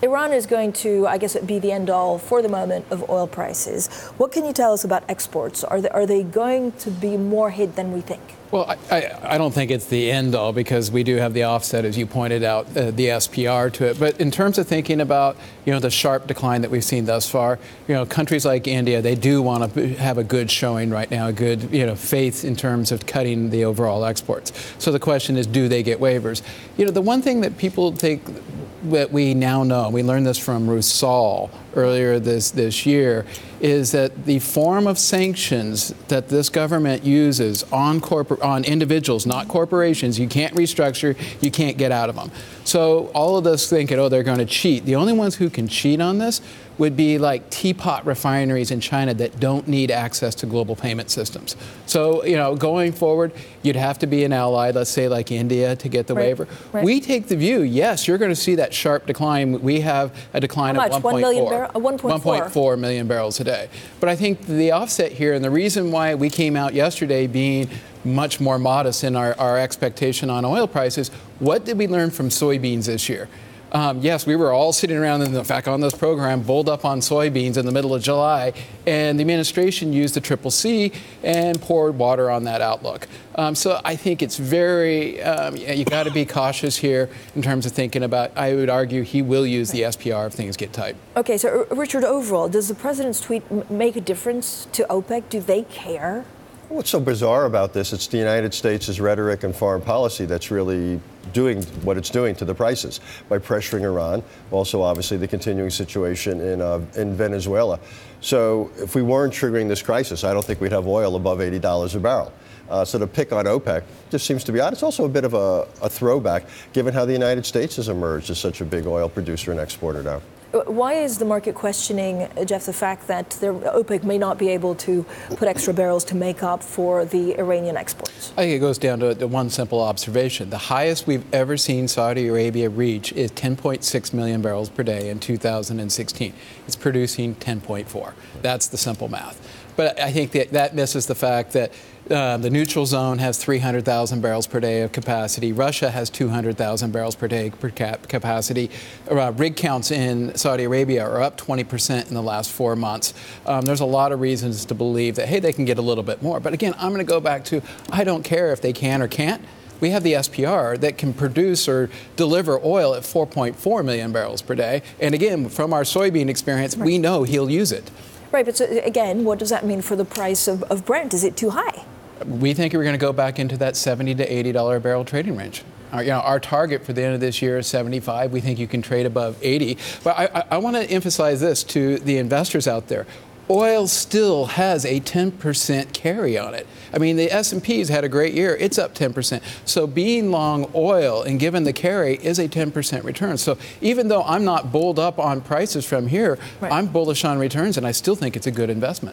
Iran is going to, I guess, be the end-all for the moment of oil prices. What can you tell us about exports? Are they going to be more hit than we think? Well, I don't think it's the end all because we do have the offset, as you pointed out, the SPR to it. But in terms of thinking about, the sharp decline that we've seen thus far, countries like India, they do want to have a good showing right now, a good, faith in terms of cutting the overall exports. So the question is, do they get waivers? The one thing that people think that we now know, we learned this from Rusal earlier this year, is that the form of sanctions that this government uses on individuals, not corporations, you can't restructure, you can't get out of them. So all of us thinking, they're going to cheat. The only ones who can cheat on this would be like teapot refineries in China that don't need access to global payment systems. So, going forward, you'd have to be an ally, let's say like India, to get the waiver. Right. We take the view, yes, you're going to see that sharp decline. We have a decline of 1.4 million barrels a day. But I think the offset here, and the reason why we came out yesterday being much more modest in our expectation on oil prices, what did we learn from soybeans this year? Yes, we were all sitting around, in fact, on this program, bowled up on soybeans in the middle of July, and the administration used the CCC and poured water on that outlook. So I think it's very, you got to be cautious here in terms of thinking about, I would argue he will use the SPR if things get tight. Okay, so Richard, overall, does the president's tweet make a difference to OPEC? Do they care? What's so bizarre about this, it's the United States' rhetoric and foreign policy that's really doing what it's doing to the prices by pressuring Iran. Also, obviously, the continuing situation in Venezuela. So if we weren't triggering this crisis, I don't think we'd have oil above $80 a barrel. So to pick on OPEC just seems to be odd. It's also a bit of a throwback, given how the United States has emerged as such a big oil producer and exporter now. Why is the market questioning, Jeff, the fact that OPEC may not be able to put extra barrels to make up for the Iranian exports? I think it goes down to one simple observation. The highest we've ever seen Saudi Arabia reach is 10.6 million barrels per day in 2016. It's producing 10.4. That's the simple math. But I think that misses the fact that the neutral zone has 300,000 barrels per day of capacity. Russia has 200,000 barrels per day capacity. Rig counts in Saudi Arabia are up 20% in the last 4 months. There's a lot of reasons to believe that, hey, they can get a little bit more. But again, I'm going to go back to, I don't care if they can or can't. We have the SPR that can produce or deliver oil at 4.4 million barrels per day. And again, from our soybean experience, we know he'll use it. Right, but so again, what does that mean for the price of Brent? Is it too high? We think we're going to go back into that $70 to $80 a barrel trading range. Our target for the end of this year is 75. We think you can trade above 80. But I want to emphasize this to the investors out there. Oil still has a 10% carry on it. I mean, the S&P's had a great year. It's up 10%. So being long oil and given the carry is a 10% return. So even though I'm not bulled up on prices from here, I'm bullish on returns, and I still think it's a good investment.